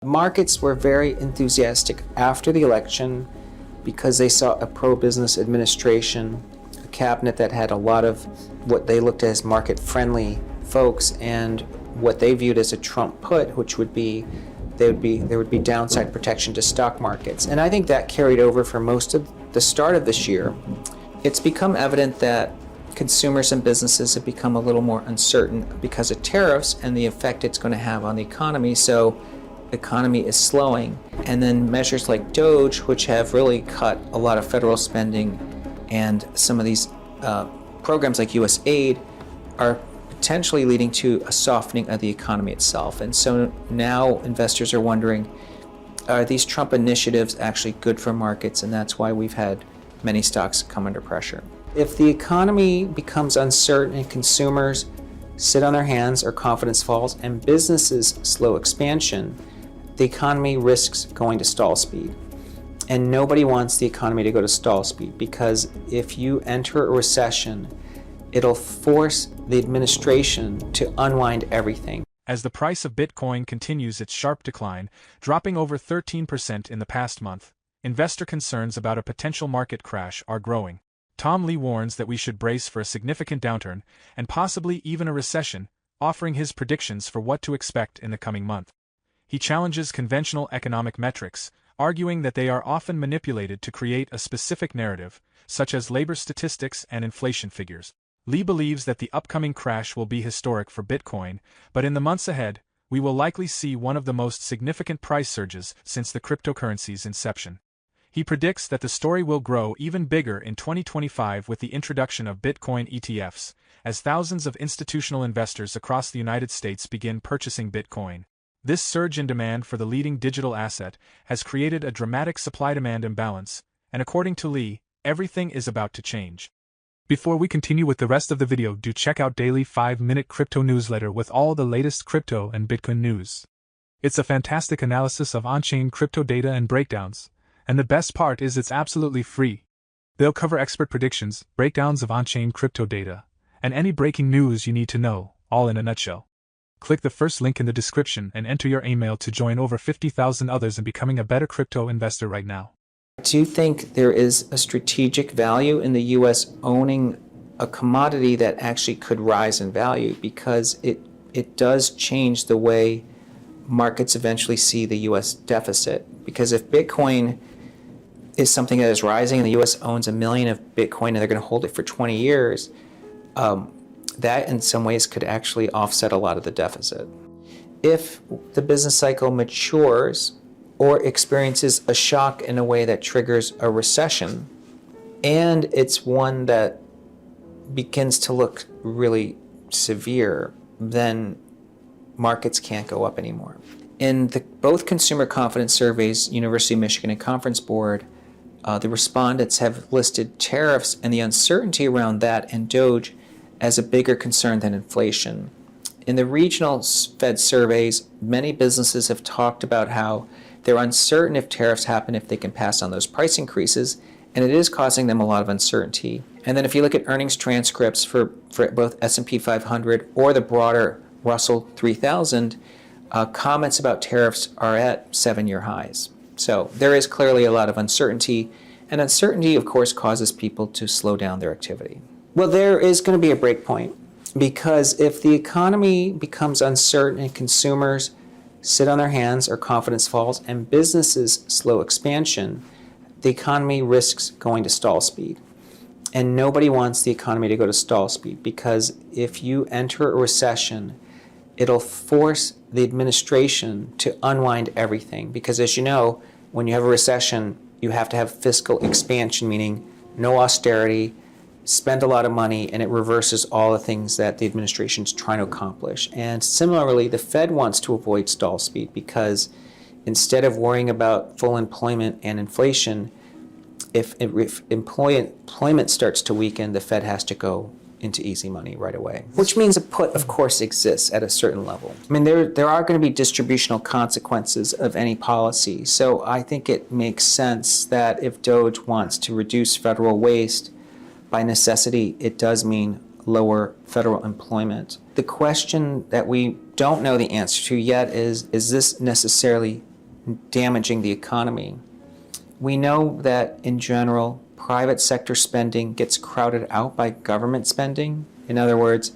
Markets were very enthusiastic after the election because they saw a pro-business administration, a cabinet that had a lot of what they looked at as market-friendly folks, and what they viewed as a Trump put, which would be there would be downside protection to stock markets. And I think that carried over for most of the start of this year. It's become evident that consumers and businesses have become a little more uncertain because of tariffs and the effect it's going to have on the economy. So the economy is slowing. And then measures like Doge, which have really cut a lot of federal spending, and some of these programs like US aid are potentially leading to a softening of the economy itself. And so now investors are wondering, are these Trump initiatives actually good for markets? And that's why we've had many stocks come under pressure. If the economy becomes uncertain and consumers sit on their hands or confidence falls and businesses slow expansion, the economy risks going to stall speed. And nobody wants the economy to go to stall speed, because if you enter a recession, it'll force the administration to unwind everything. As the price of Bitcoin continues its sharp decline, dropping over 13% in the past month, investor concerns about a potential market crash are growing. Tom Lee warns that we should brace for a significant downturn, and possibly even a recession, offering his predictions for what to expect in the coming month. He challenges conventional economic metrics, arguing that they are often manipulated to create a specific narrative, such as labor statistics and inflation figures. Lee believes that the upcoming crash will be historic for Bitcoin, but in the months ahead, we will likely see one of the most significant price surges since the cryptocurrency's inception. He predicts that the story will grow even bigger in 2025 with the introduction of Bitcoin ETFs, as thousands of institutional investors across the United States begin purchasing Bitcoin. This surge in demand for the leading digital asset has created a dramatic supply-demand imbalance, and according to Lee, everything is about to change. Before we continue with the rest of the video, do check out daily 5-minute crypto newsletter with all the latest crypto and Bitcoin news. It's a fantastic analysis of on-chain crypto data and breakdowns, and the best part is it's absolutely free. They'll cover expert predictions, breakdowns of on-chain crypto data, and any breaking news you need to know, all in a nutshell. Click the first link in the description and enter your email to join over 50,000 others in becoming a better crypto investor right now. I do think there is a strategic value in the U.S. owning a commodity that actually could rise in value, because it does change the way markets eventually see the U.S. deficit. Because if Bitcoin is something that is rising and the U.S. owns 1 million of Bitcoin and they're going to hold it for 20 years, that in some ways could actually offset a lot of the deficit. If the business cycle matures or experiences a shock in a way that triggers a recession, and it's one that begins to look really severe, then markets can't go up anymore. In both consumer confidence surveys, University of Michigan and Conference Board, the respondents have listed tariffs and the uncertainty around that and Doge as a bigger concern than inflation. In the regional Fed surveys, many businesses have talked about how they're uncertain if tariffs happen, if they can pass on those price increases, and it is causing them a lot of uncertainty. And then if you look at earnings transcripts for both S&P 500 or the broader Russell 3000, comments about tariffs are at 7-year highs. So there is clearly a lot of uncertainty, and uncertainty, of course, causes people to slow down their activity. Well, there is going to be a break point, because if the economy becomes uncertain and consumers sit on their hands or confidence falls and businesses slow expansion, the economy risks going to stall speed. And nobody wants the economy to go to stall speed, because if you enter a recession, it'll force the administration to unwind everything. Because as you know, when you have a recession, you have to have fiscal expansion, meaning no austerity, spend a lot of money, and it reverses all the things that the administration is trying to accomplish. And similarly, the Fed wants to avoid stall speed, because instead of worrying about full employment and inflation, if employment starts to weaken, the Fed has to go into easy money right away. Which means a put, of course, exists at a certain level. I mean, there are going to be distributional consequences of any policy. So I think it makes sense that if Doge wants to reduce federal waste, by necessity, it does mean lower federal employment. The question that we don't know the answer to yet is this necessarily damaging the economy. We know that in general, private sector spending gets crowded out by government spending. In other words,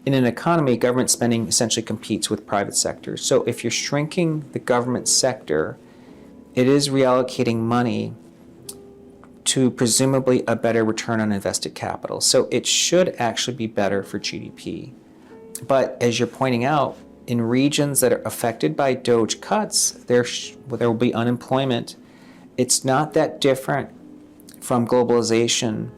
in an economy, government spending essentially competes with private sector. So if you're shrinking the government sector, it is reallocating money to presumably a better return on invested capital. So it should actually be better for GDP. But as you're pointing out, in regions that are affected by Doge cuts, there will be unemployment. It's not that different from globalization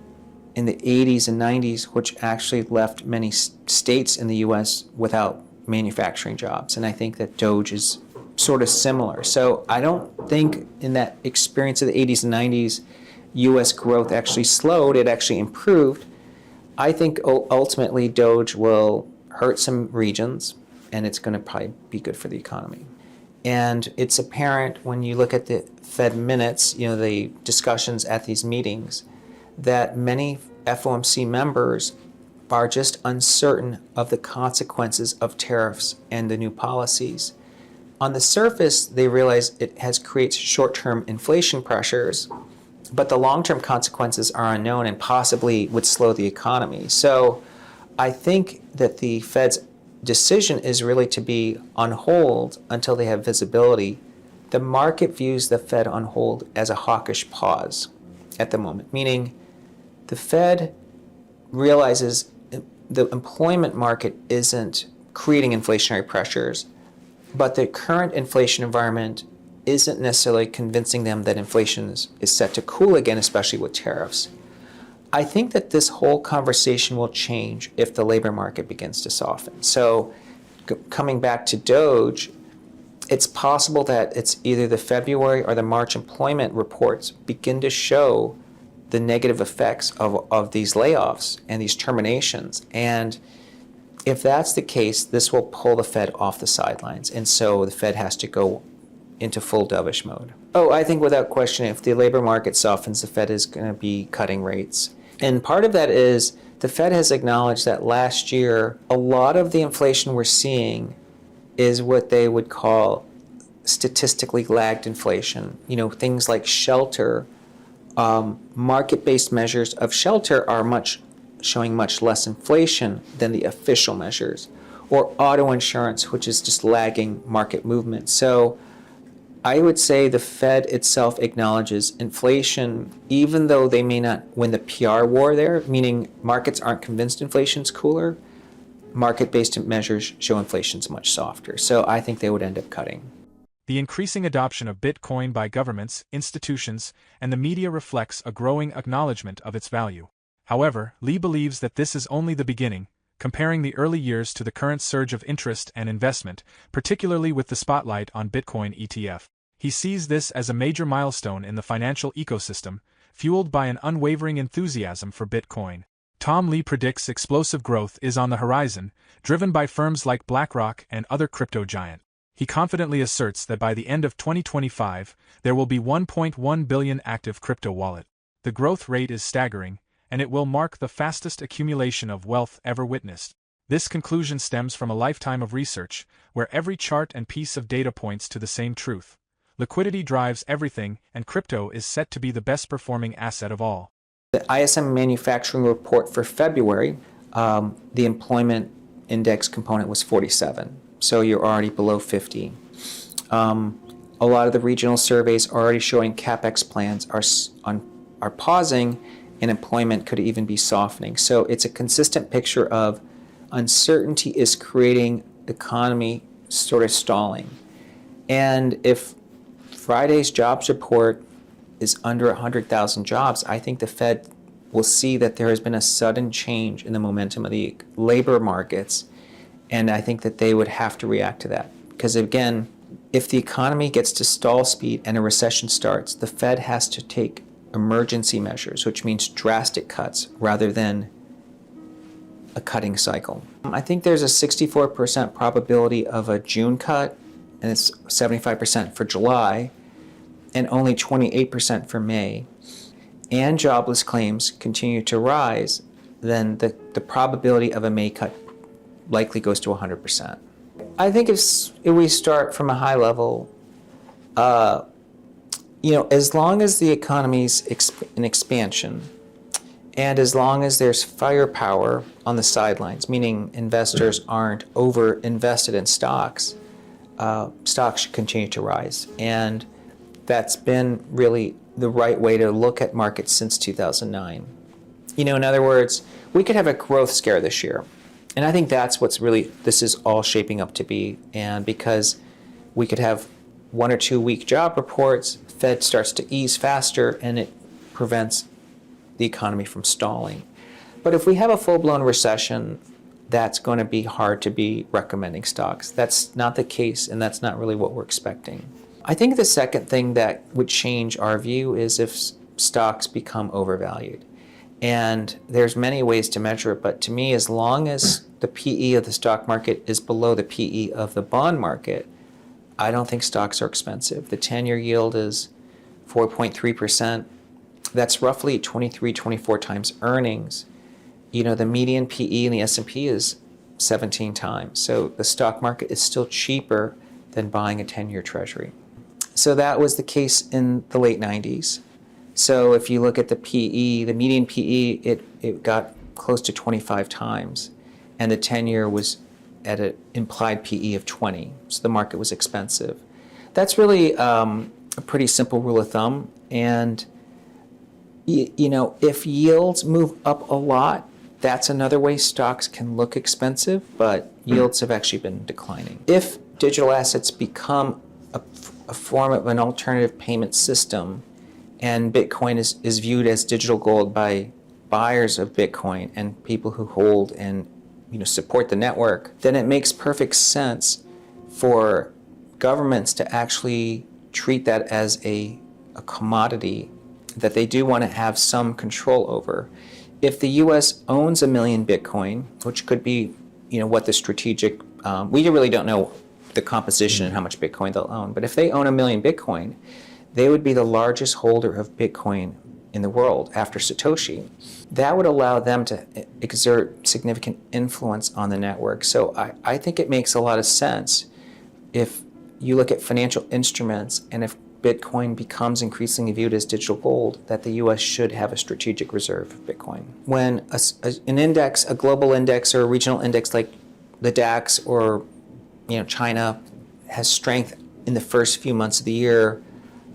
in the 80s and 90s, which actually left many states in the US without manufacturing jobs. And I think that Doge is sort of similar. So I don't think in that experience of the 80s and 90s, US growth actually slowed, it actually improved. I think ultimately Doge will hurt some regions, and it's going to probably be good for the economy. And it's apparent when you look at the Fed minutes, the discussions at these meetings, that many FOMC members are just uncertain of the consequences of tariffs and the new policies. On the surface, they realize it creates short-term inflation pressures, but the long-term consequences are unknown and possibly would slow the economy. So I think that the Fed's decision is really to be on hold until they have visibility. The market views the Fed on hold as a hawkish pause at the moment, meaning the Fed realizes the employment market isn't creating inflationary pressures, but the current inflation environment isn't necessarily convincing them that inflation is set to cool again, especially with tariffs. I think that this whole conversation will change if the labor market begins to soften. So coming back to Doge, it's possible that it's either the February or the March employment reports begin to show the negative effects of these layoffs and these terminations. And if that's the case, this will pull the Fed off the sidelines. And so the Fed has to go into full dovish mode. I think without question, if the labor market softens, the Fed is going to be cutting rates. And part of that is the Fed has acknowledged that last year, a lot of the inflation we're seeing is what they would call statistically lagged inflation. Things like shelter, market-based measures of shelter are showing much less inflation than the official measures, or auto insurance, which is just lagging market movement. So I would say the Fed itself acknowledges inflation, even though they may not win the PR war there, meaning markets aren't convinced inflation's cooler, market-based measures show inflation's much softer. So I think they would end up cutting. The increasing adoption of Bitcoin by governments, institutions, and the media reflects a growing acknowledgement of its value. However, Lee believes that this is only the beginning, comparing the early years to the current surge of interest and investment, particularly with the spotlight on Bitcoin ETF. He sees this as a major milestone in the financial ecosystem, fueled by an unwavering enthusiasm for Bitcoin. Tom Lee predicts explosive growth is on the horizon, driven by firms like BlackRock and other crypto giants. He confidently asserts that by the end of 2025, there will be 1.1 billion active crypto wallets. The growth rate is staggering, and it will mark the fastest accumulation of wealth ever witnessed. This conclusion stems from a lifetime of research, where every chart and piece of data points to the same truth. Liquidity drives everything, and crypto is set to be the best-performing asset of all. The ISM manufacturing report for February, the employment index component was 47, so you're already below 50. A lot of the regional surveys are already showing CapEx plans are pausing, and employment could even be softening. So it's a consistent picture of uncertainty is creating the economy sort of stalling. And if Friday's jobs report is under 100,000 jobs, I think the Fed will see that there has been a sudden change in the momentum of the labor markets, and I think that they would have to react to that. Because again, if the economy gets to stall speed and a recession starts, the Fed has to take emergency measures, which means drastic cuts rather than a cutting cycle. I think there's a 64% probability of a June cut, and it's 75% for July, and only 28% for May, and jobless claims continue to rise, then the probability of a May cut likely goes to 100%. I think if we start from a high level, As long as the economy's in expansion, and as long as there's firepower on the sidelines, meaning investors aren't over invested in stocks, stocks should continue to rise. And that's been really the right way to look at markets since 2009. In other words, we could have a growth scare this year. And I think that's this is all shaping up to be. And because we could have 1 or 2 weak job reports, Fed starts to ease faster, and it prevents the economy from stalling. But if we have a full-blown recession, that's going to be hard to be recommending stocks. That's not the case, and that's not really what we're expecting. I think the second thing that would change our view is if stocks become overvalued. And there's many ways to measure it, but to me, as long as the PE of the stock market is below the PE of the bond market, I don't think stocks are expensive. The 10-year yield is 4.3%. That's roughly 23, 24 times earnings. The median PE in the S&P is 17 times. So the stock market is still cheaper than buying a 10-year treasury. So that was the case in the late 90s. So if you look at the PE, the median PE, it got close to 25 times. And the 10-year was at an implied PE of 20. So the market was expensive. That's really a pretty simple rule of thumb. And if yields move up a lot, that's another way stocks can look expensive, but yields have actually been declining. If digital assets become a form of an alternative payment system, and Bitcoin is viewed as digital gold by buyers of Bitcoin and people who hold and support the network, then it makes perfect sense for governments to actually treat that as a commodity that they do want to have some control over. If the U.S. owns 1 million Bitcoin, which could be, what the strategic, we really don't know the composition and how much Bitcoin they'll own, but if they own 1 million Bitcoin, they would be the largest holder of Bitcoin in the world after Satoshi. That would allow them to exert significant influence on the network. So I think it makes a lot of sense if you look at financial instruments, and if Bitcoin becomes increasingly viewed as digital gold, that the U.S. should have a strategic reserve of Bitcoin. When an index, a global index or a regional index like the DAX or China has strength in the first few months of the year,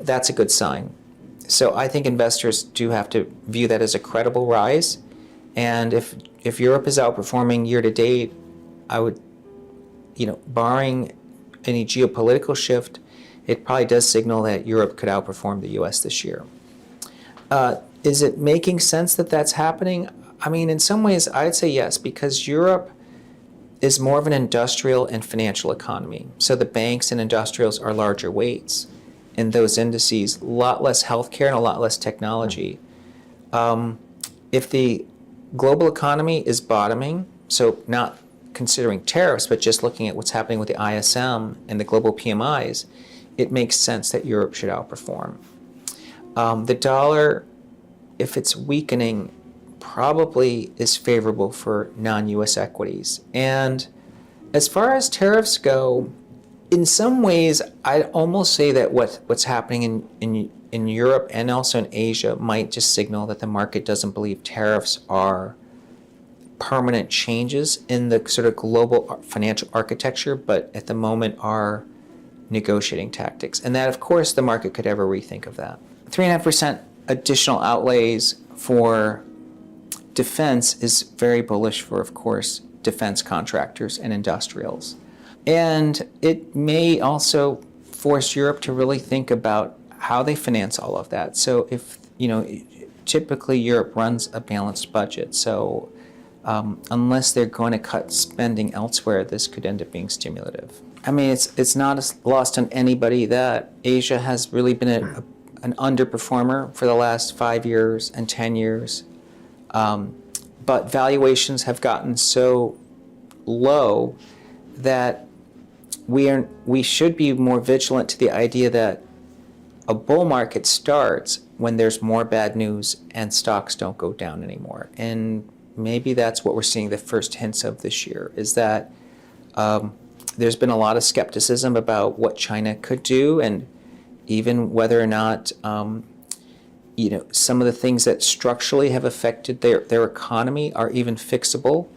that's a good sign. So I think investors do have to view that as a credible rise. And if Europe is outperforming year to date, I would, barring any geopolitical shift, it probably does signal that Europe could outperform the U.S. this year. Is it making sense that that's happening? I mean, in some ways, I'd say yes, because Europe is more of an industrial and financial economy. So the banks and industrials are larger weights in those indices, a lot less healthcare and a lot less technology. If the global economy is bottoming, so not considering tariffs, but just looking at what's happening with the ISM and the global PMIs, it makes sense that Europe should outperform. The dollar, if it's weakening, probably is favorable for non-US equities. And as far as tariffs go, in some ways, I'd almost say that what's happening in Europe and also in Asia might just signal that the market doesn't believe tariffs are permanent changes in the sort of global financial architecture, but at the moment are negotiating tactics. And that, of course, the market could ever rethink of that. 3.5% additional outlays for defense is very bullish for, of course, defense contractors and industrials. And it may also force Europe to really think about how they finance all of that. So if, typically Europe runs a balanced budget. So unless they're going to cut spending elsewhere, this could end up being stimulative. I mean, it's not lost on anybody that Asia has really been an underperformer for the last 5 years and 10 years. But valuations have gotten so low that we should be more vigilant to the idea that a bull market starts when there's more bad news and stocks don't go down anymore. And maybe that's what we're seeing the first hints of this year, is that there's been a lot of skepticism about what China could do. And even whether or not some of the things that structurally have affected their economy are even fixable,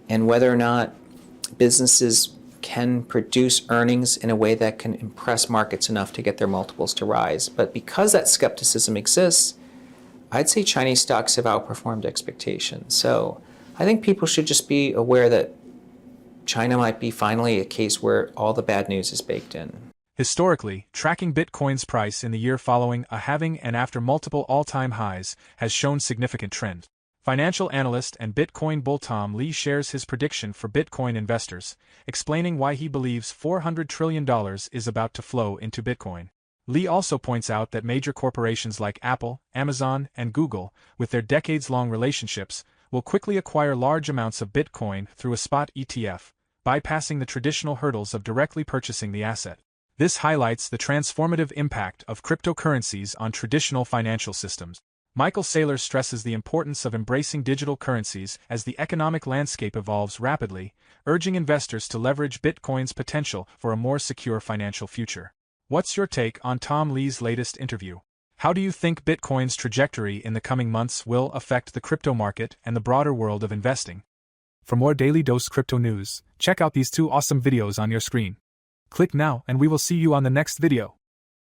and whether or not businesses can produce earnings in a way that can impress markets enough to get their multiples to rise. But because that skepticism exists, I'd say Chinese stocks have outperformed expectations. So I think people should just be aware that China might be finally a case where all the bad news is baked in. Historically, tracking Bitcoin's price in the year following a halving and after multiple all-time highs has shown significant trend. Financial analyst and Bitcoin bull Tom Lee shares his prediction for Bitcoin investors, explaining why he believes $400 trillion is about to flow into Bitcoin. Lee also points out that major corporations like Apple, Amazon, and Google, with their decades-long relationships, will quickly acquire large amounts of Bitcoin through a spot ETF, bypassing the traditional hurdles of directly purchasing the asset. This highlights the transformative impact of cryptocurrencies on traditional financial systems. Michael Saylor stresses the importance of embracing digital currencies as the economic landscape evolves rapidly, urging investors to leverage Bitcoin's potential for a more secure financial future. What's your take on Tom Lee's latest interview? How do you think Bitcoin's trajectory in the coming months will affect the crypto market and the broader world of investing? For more Daily Dose Crypto news, check out these 2 awesome videos on your screen. Click now and we will see you on the next video.